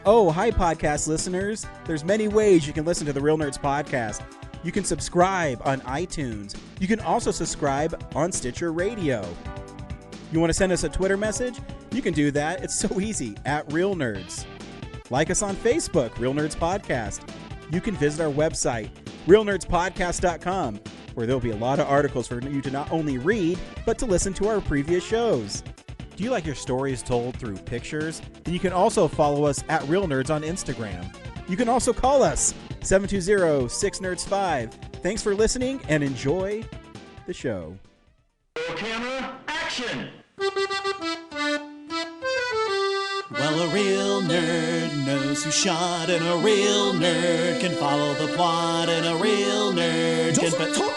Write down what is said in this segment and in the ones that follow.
Oh, hi, podcast listeners. There's many ways you can listen to the Real Nerds podcast. You can subscribe on iTunes. You can also subscribe on Stitcher Radio. You want to send us a Twitter message? You can do that. It's so easy, at Real Nerds. Like us on Facebook, Real Nerds Podcast. You can visit our website, realnerdspodcast.com, where there'll be a lot of articles for you to not only read, but to listen to our previous shows. Do you like your stories told through pictures? Then you can also follow us at Real Nerds on Instagram. You can also call us, 720-6nerds5. Thanks for listening and enjoy the show. Camera, action! Well, a real nerd knows who shot, and a real nerd can follow the plot, and a real nerd can... talk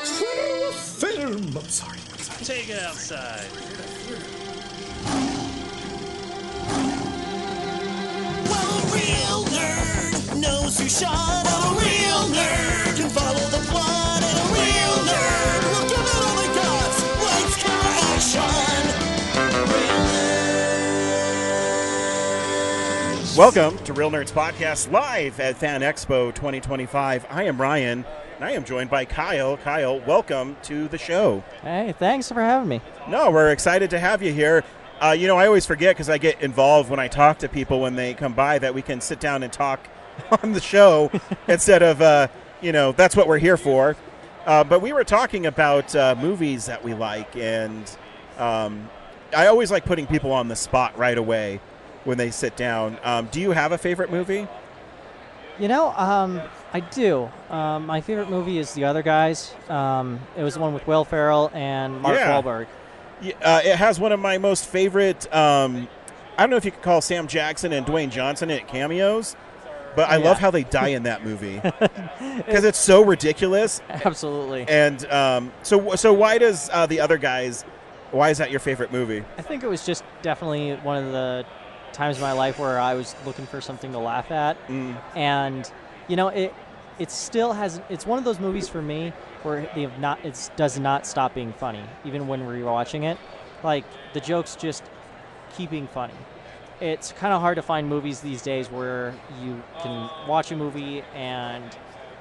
film! I'm sorry. Take it outside. Well, a real nerd knows who shot, and a real nerd can follow the plot, and a real nerd will give it all they got. Lights, camera, action! Real nerds. Welcome to Real Nerds Podcast, live at FanExpo 2025. I am Ryan, and I am joined by Kyle. Kyle, welcome to the show. Hey, thanks for having me. No, we're excited to have you here. I always forget because I get involved when I talk to people when they come by that we can sit down and talk on the show instead of, that's what we're here for. But we were talking about movies that we like, and I always like putting people on the spot right away when they sit down. Do you have a favorite movie? I do. My favorite movie is The Other Guys. It was the one with Will Ferrell and Mark Wahlberg. It has one of my most favorite, I don't know if you could call Sam Jackson and Dwayne Johnson in cameos, but I love how they die in that movie because it's so ridiculous. Absolutely. And so why does The Other Guys, why is that your favorite movie? I think it was just definitely one of the times in my life where I was looking for something to laugh at. And, it still has, it's one of those movies for me where it does not stop being funny, even when we're rewatching it. Like, the jokes just keep being funny. It's kind of hard to find movies these days where you can watch a movie and,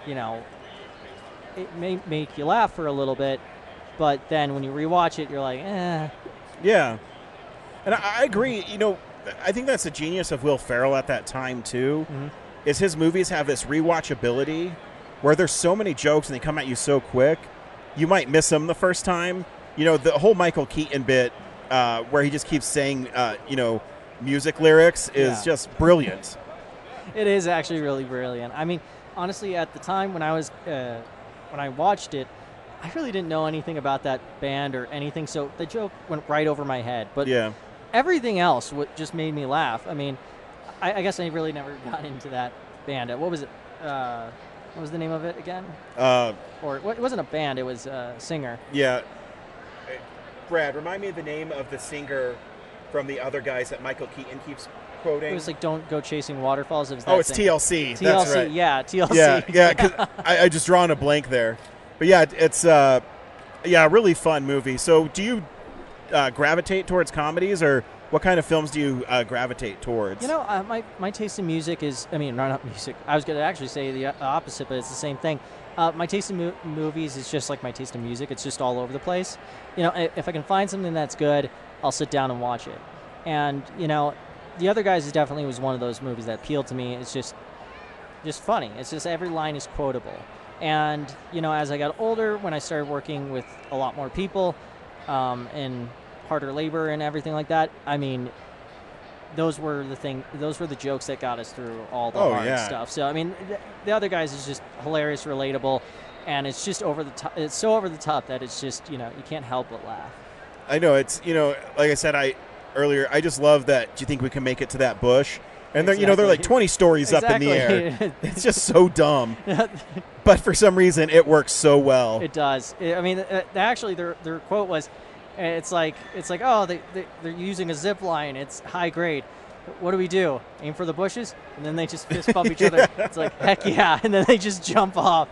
it may make you laugh for a little bit, but then when you rewatch it, you're like, eh. Yeah. And I agree. I think that's the genius of Will Ferrell at that time, too, is his movies have this rewatchability where there's so many jokes and they come at you so quick, you might miss them the first time. The whole Michael Keaton bit where he just keeps saying, music lyrics is just brilliant. It is actually really brilliant. I mean, honestly, at the time when I watched it, I really didn't know anything about that band or anything, so the joke went right over my head. But everything else just made me laugh. I mean, I guess I really never got into that band. What was it? What was the name of it again? It wasn't a band. It was a singer. Yeah. Brad, remind me of the name of the singer from The Other Guys that Michael Keaton keeps quoting. It was like "Don't Go Chasing Waterfalls." It's TLC. TLC. That's right. Yeah, TLC. Yeah. 'Cause I just drawn a blank there. But yeah, it's a really fun movie. So do you gravitate towards comedies, or what kind of films do you gravitate towards? My taste in music is, not music. I was going to actually say the opposite, but it's the same thing. My taste in movies is just like my taste in music. It's just all over the place. If I can find something that's good, I'll sit down and watch it. And, The Other Guys definitely was one of those movies that appealed to me. It's just funny. It's just every line is quotable. And, as I got older, when I started working with a lot more people and harder labor and everything like that, those were the jokes that got us through all the hard stuff. So, The Other Guys is just hilarious, relatable, and it's just over the top. It's so over the top that it's just, you can't help but laugh. I know. It's, like I said earlier, I just love that. Do you think we can make it to that bush? And they're, they're like 20 stories up in the air. It's just so dumb. But for some reason, it works so well. It does. Actually, their quote was, it's like, oh, they're using a zip line. It's high grade. What do? Aim for the bushes? And then they just fist bump each other. It's like, heck yeah. And then they just jump off.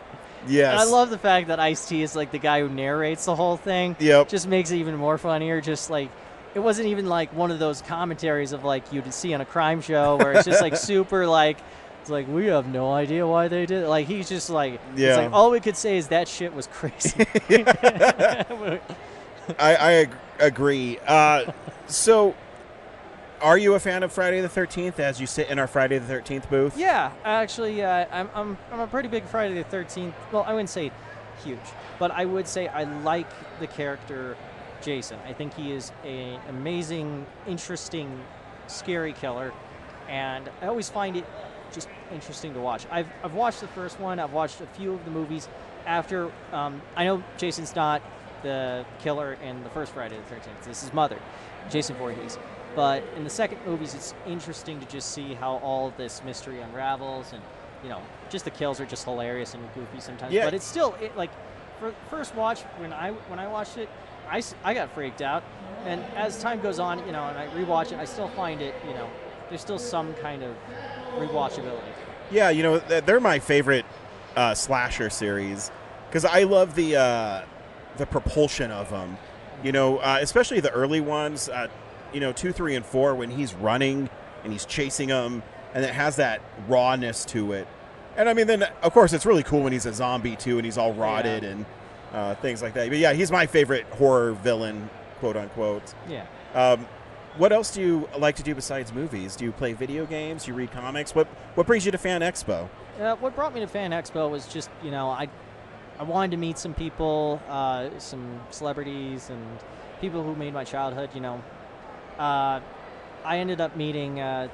Yes. And I love the fact that Ice-T is like the guy who narrates the whole thing. Yep. Just makes it even more funnier. Just like, it wasn't even like one of those commentaries of like you'd see on a crime show where it's just like super like it's like we have no idea why they did it. Like he's just like it's like all we could say is that shit was crazy. I agree. So, are you a fan of Friday the 13th as you sit in our Friday the 13th booth? Yeah, actually, I'm a pretty big Friday the 13th. Well, I wouldn't say huge, but I would say I like the character Jason. I think he is an amazing, interesting, scary killer, and I always find it just interesting to watch. I've watched the first one. I've watched a few of the movies. After I know Jason's not the killer in the first Friday the 13th. This is his mother, Jason Voorhees. But in the second movies, it's interesting to just see how all this mystery unravels, and just the kills are just hilarious and goofy sometimes. Yeah. But it's still like for first watch when I watched it, I got freaked out, and as time goes on, and I rewatch it, I still find it, there's still some kind of rewatchability. Yeah, they're my favorite slasher series because I love the propulsion of them. Especially the early ones. 2, 3, and 4 when he's running and he's chasing them, and it has that rawness to it. And I mean, then of course it's really cool when he's a zombie too, and he's all rotted and things like that. But yeah, he's my favorite horror villain, quote unquote. Yeah. What else do you like to do besides movies? Do you play video games? Do you read comics? What brings you to FanExpo? What brought me to FanExpo was just I wanted to meet some people, some celebrities, and people who made my childhood. I ended up meeting I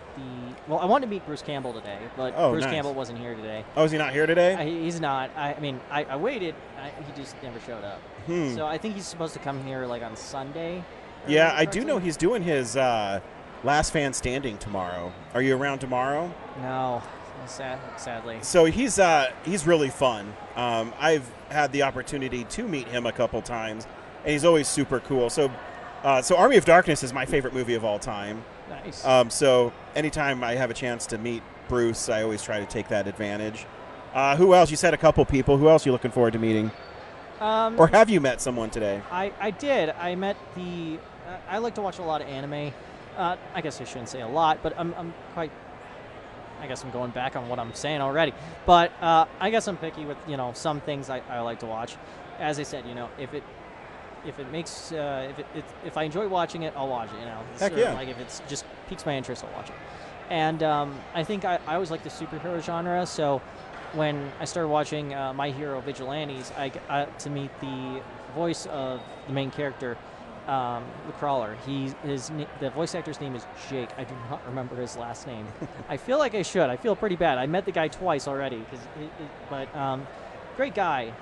wanted to meet Bruce Campbell today, but Bruce nice. Campbell wasn't here today. Oh, is he not here today? He's not. I waited. He just never showed up. So I think he's supposed to come here like on Sunday. Yeah, I do know he's doing his Last Fan Standing tomorrow. Are you around tomorrow? No, sadly. So he's really fun. I've had the opportunity to meet him a couple times, and he's always super cool. So Army of Darkness is my favorite movie of all time. Nice. So anytime I have a chance to meet Bruce, I always try to take that advantage. Who else? You said a couple people. Who else are you looking forward to meeting? Or have you met someone today? I did. I met I like to watch a lot of anime. I guess I shouldn't say a lot, but I'm quite. I guess I'm going back on what I'm saying already. But I guess I'm picky with some things I like to watch. As I said, if it makes if I enjoy watching it, I'll watch it. Heck yeah. Like if it's just piques my interest, I'll watch it. And I think I always like the superhero genre. So when I started watching My Hero Vigilantes, I got to meet the voice of the main character, the Crawler. The voice actor's name is Jake. I do not remember his last name. I feel like I should. I feel pretty bad. I met the guy twice already, but great guy.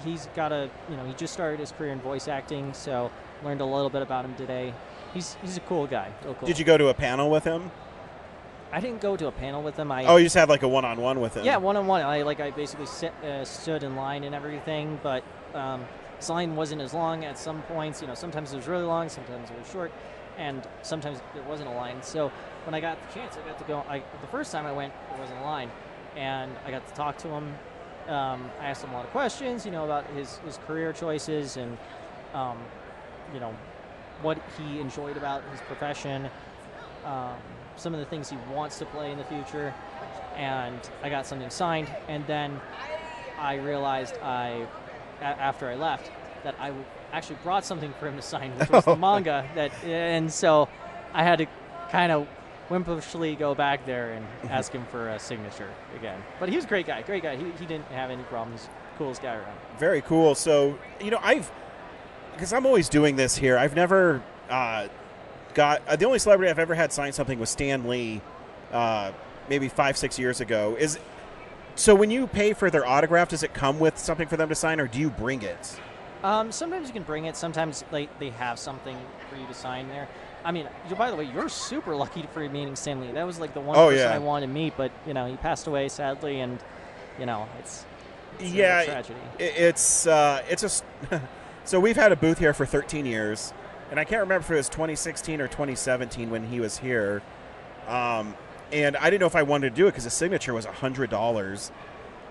He's got he just started his career in voice acting, so learned a little bit about him today. He's a cool guy. Real cool. Did you go to a panel with him? I didn't go to a panel with him. You just had like a one-on-one with him? Yeah, one-on-one. I basically stood in line and everything, but his line wasn't as long at some points. Sometimes it was really long, sometimes it was short, and sometimes there wasn't a line. So when I got the chance, I got to go. The first time I went, there wasn't a line, and I got to talk to him. I asked him a lot of questions, about his career choices and, what he enjoyed about his profession, some of the things he wants to play in the future, and I got something signed. And then I realized after I left that I actually brought something for him to sign, which was the manga. And so I had to kind of wimpishly go back there and ask him for a signature again. But he was a great guy. He didn't have any problems. Coolest guy around. Very cool. So, because I'm always doing this here, I've never the only celebrity I've ever had sign something was Stan Lee, maybe 5-6 years ago. So when you pay for their autograph, does it come with something for them to sign, or do you bring it? Sometimes you can bring it. Sometimes they have something for you to sign there. I mean, by the way, you're super lucky for meeting Stan Lee. That was like the one person I wanted to meet, but he passed away sadly, and it's a tragedy. It's so we've had a booth here for 13 years, and I can't remember if it was 2016 or 2017 when he was here, and I didn't know if I wanted to do it because the signature was $100.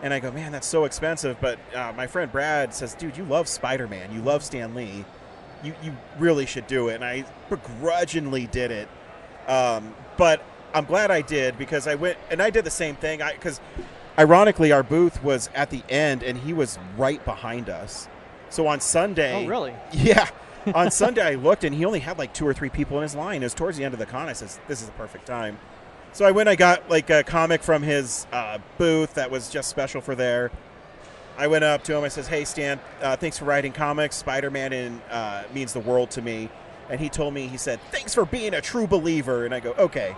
And I go, man, that's so expensive. But my friend Brad says, dude, you love Spider-Man. You love Stan Lee. you really should do it. And I begrudgingly did it. But I'm glad I did, because I went and I did the same thing. Because ironically, our booth was at the end and he was right behind us. So on Sunday. Oh, really? Yeah. On Sunday, I looked and he only had like 2 or 3 people in his line. It was towards the end of the con. I said, this is the perfect time. So I went, I got like a comic from his booth that was just special for there. I went up to him. I says, hey, Stan, thanks for writing comics. Spider-Man means the world to me. And he told me, he said, thanks for being a true believer. And I go, okay,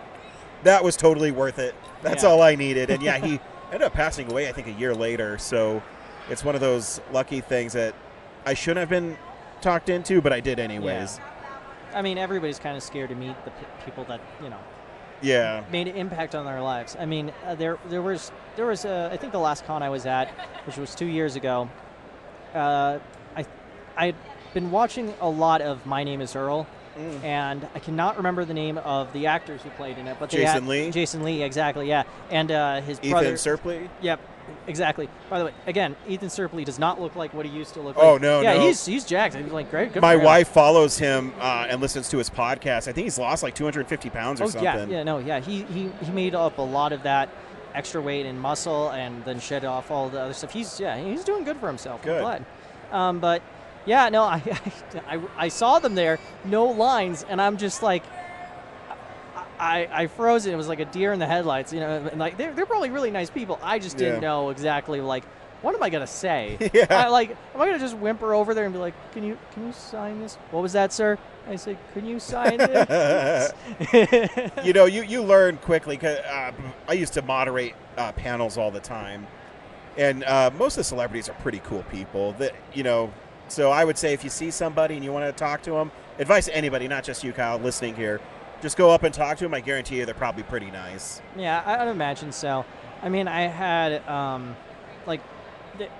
that was totally worth it. That's all I needed. And yeah, he ended up passing away, I think, a year later. So it's one of those lucky things that I shouldn't have been talked into, but I did anyways. Yeah. I mean, everybody's kind of scared to meet the people that, made an impact on their lives. I mean, there was I think the last con I was at, which was 2 years ago, I'd been watching a lot of My Name is Earl, and I cannot remember the name of the actors who played in it, but Jason Lee? Jason Lee, exactly, yeah. And his Ethan brother. Serpley? Yep, exactly. By the way, again, Ethan Serpley does not look like what he used to look like. Oh, no, yeah, no. he's jacked. He's like, great, good My for him. wife follows him and listens to his podcast. I think he's lost like 250 pounds or something. He made up a lot of that extra weight and muscle, and then shed off all the other stuff. He's doing good for himself. Good. I'm glad. But yeah, no, I saw them there, no lines, and I'm just like, I froze it. It was like a deer in the headlights, and like they're probably really nice people. I just didn't know exactly like, what am I gonna say? Yeah. Am I gonna just whimper over there and be like, can you sign this? What was that, sir? I said, can you sign this? You learn quickly. 'Cause, I used to moderate panels all the time, and most of the celebrities are pretty cool people. So I would say if you see somebody and you want to talk to them, advice to anybody, not just you, Kyle, listening here, just go up and talk to them. I guarantee you they're probably pretty nice. Yeah, I'd imagine so. I mean, I had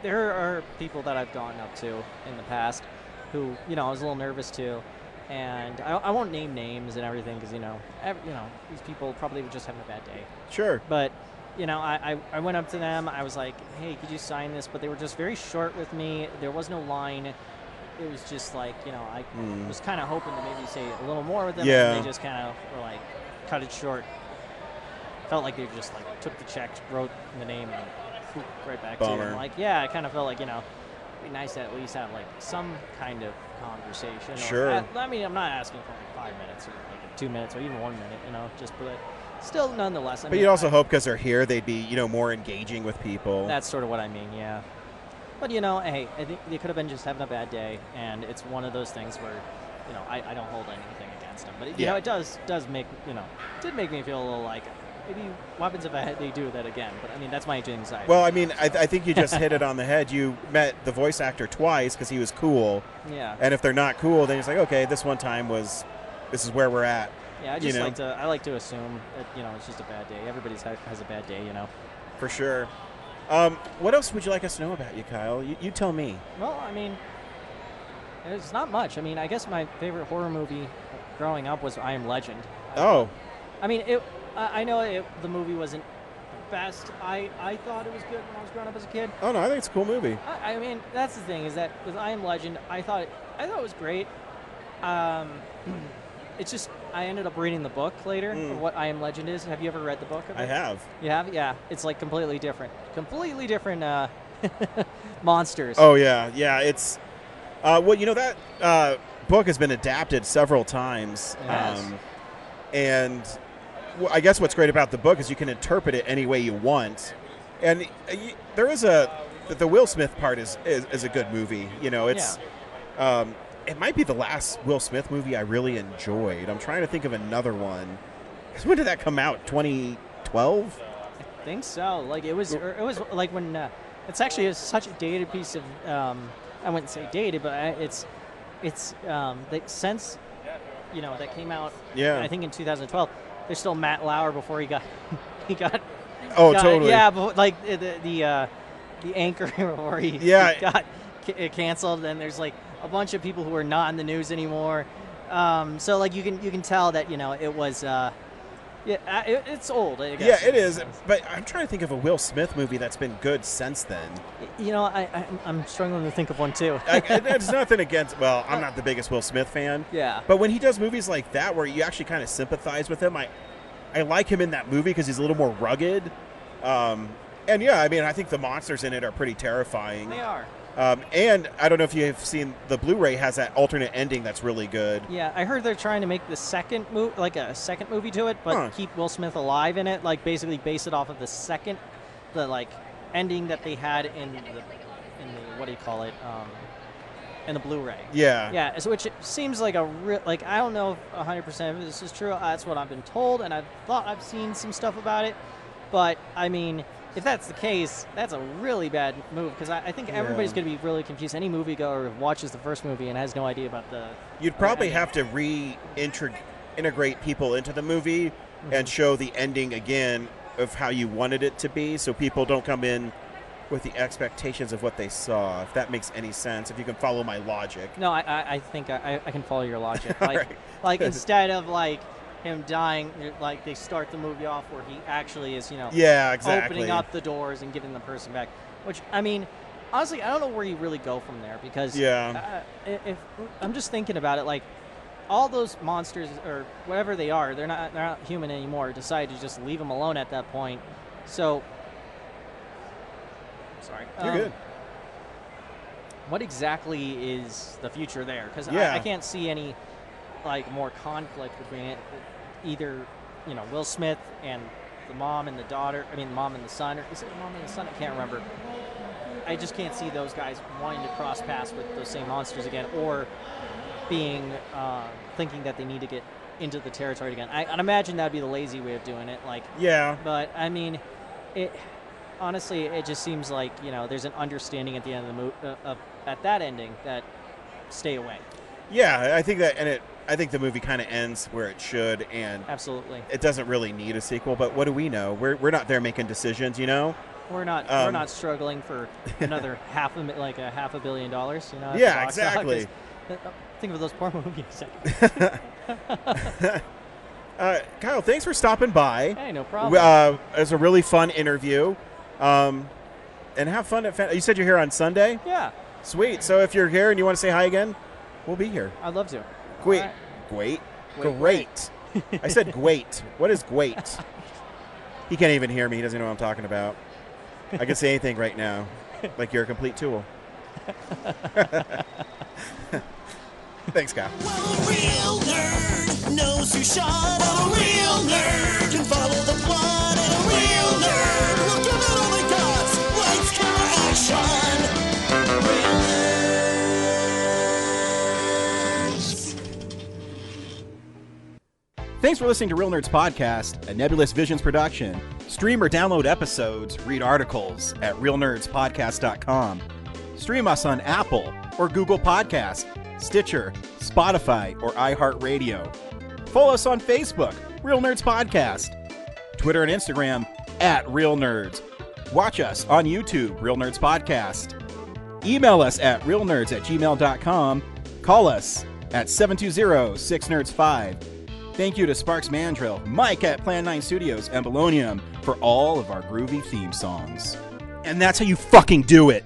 there are people that I've gone up to in the past who I was a little nervous to, and I won't name names and everything because these people probably were just having a bad day. Sure. But I went up to them. I was like, hey, could you sign this? But they were just very short with me. There was no line. It was just like, I was kind of hoping to maybe say a little more with them. Yeah. And they just kind of were like, cut it short. Felt like they just like took the check, wrote the name, and whoop, right back Bummer. to you. Like, yeah, I kind of felt like, it'd be nice to at least have like some kind of conversation. Sure. I mean, I'm not asking for like 5 minutes or like 2 minutes or even 1 minute, but still nonetheless. But you'd also hope because they're here, they'd be, more engaging with people. That's sort of what I mean, yeah. But, hey, I think they could have been just having a bad day, and it's one of those things where, I don't hold anything against them. But, it does make, did make me feel a little like, maybe what happens if they do that again? But, I mean, that's my anxiety. Well, I mean, I think you just hit it on the head. You met the voice actor twice because he was cool. Yeah. And if they're not cool, then it's like, okay, this one time this is where we're at. Yeah, I like to assume that, it's just a bad day. Everybody has a bad day, For sure. What else would you like us to know about you, Kyle? You tell me. Well, I mean, it's not much. I mean, I guess my favorite horror movie growing up was I Am Legend. Oh. I mean, I know the movie wasn't the best. I thought it was good when I was growing up as a kid. Oh, no, I think it's a cool movie. I mean, that's the thing, is that with I Am Legend, I thought it was great. It's just, I ended up reading the book later of what I Am Legend is. Have you ever read the book of it? I have. You have? Yeah. It's like completely different. Monsters. Oh, yeah. Yeah, it's... that book has been adapted several times. It has. And I guess what's great about the book is you can interpret it any way you want. And there is the Will Smith part is a good movie. It's... Yeah. It might be the last Will Smith movie I really enjoyed. I'm trying to think of another one. When did that come out? 2012? I think so. Like it was like when it's actually such a dated piece of I wouldn't say dated, but it's since that came out. Yeah. I think in 2012. There's still Matt Lauer before he got totally. Yeah, but like the anchor before he got canceled. And there's like a bunch of people who are not in the news anymore. So like you can tell that it was Yeah, it's old. I Yeah, guess. it is. But I'm trying to think of a Will Smith movie that's been good since then. You know, I'm struggling to think of one too. It's nothing against. Well, I'm not the biggest Will Smith fan. Yeah. But when he does movies like that, where you actually kind of sympathize with him, I like him in that movie because he's a little more rugged. And yeah, I mean, I think the monsters in it are pretty terrifying. They are. And I don't know if you've seen the Blu-ray has that alternate ending that's really good. Yeah, I heard they're trying to make the second a second movie to it, but keep Will Smith alive in it. Like basically base it off of the ending that they had in the what do you call it? In the Blu-ray. Yeah. Yeah. So which seems like I don't know if 100% of this is true. That's what I've been told, and I thought I've seen some stuff about it. But I mean, if that's the case, that's a really bad move because I think everybody's going to be really confused. Any moviegoer who watches the first movie and has no idea about the... You'd probably have to integrate people into the movie and show the ending again of how you wanted it to be so people don't come in with the expectations of what they saw, if that makes any sense, if you can follow my logic. No, I think I can follow your logic. Right. Like instead of him dying, like they start the movie off where he actually is, yeah, exactly, opening up the doors and giving the person back. Which I mean, honestly, I don't know where you really go from there because if I'm just thinking about it, like all those monsters or whatever they are, they're not human anymore. Decide to just leave them alone at that point. So, sorry, you're good. What exactly is the future there? Because I can't see any more conflict between either Will Smith and the mom and the daughter. I mean, the mom and the son. Or is it the mom and the son? I can't remember. I just can't see those guys wanting to cross paths with those same monsters again, or being thinking that they need to get into the territory again. I'd imagine that'd be the lazy way of doing it. But I mean, honestly, it just seems like there's an understanding at the end of the movie, at that ending, that stay away. Yeah, I think that, and I think the movie kind of ends where it should, and absolutely, it doesn't really need a sequel. But what do we know? We're not there making decisions, We're not struggling for another $500 million. Yeah, exactly. Think of those poor movies. Kyle, thanks for stopping by. Hey, no problem. It was a really fun interview. And have fun at you said you're here on Sunday? Yeah. Sweet. So if you're here and you want to say hi again, we'll be here. I'd love to. Great. Right. Great. I said great. What is great? He can't even hear me. He doesn't know what I'm talking about. I can say anything right now. Like you're a complete tool. Thanks, Kyle. Well, a real nerd knows who shot. A real nerd can follow the plot. And a real nerd will give it all they got. Lights, camera, action. Real nerds. Thanks for listening to Real Nerds Podcast, a Nebulous Visions production. Stream or download episodes, read articles at realnerdspodcast.com. Stream us on Apple or Google Podcasts, Stitcher, Spotify, or iHeartRadio. Follow us on Facebook, Real Nerds Podcast, Twitter and Instagram at Real Nerds. Watch us on YouTube, Real Nerds Podcast. Email us at realnerds@gmail.com. Call us at 720-6nerds5. Thank you to Sparks Mandrill, Mike at Plan 9 Studios, and Bolognium for all of our groovy theme songs. And that's how you fucking do it.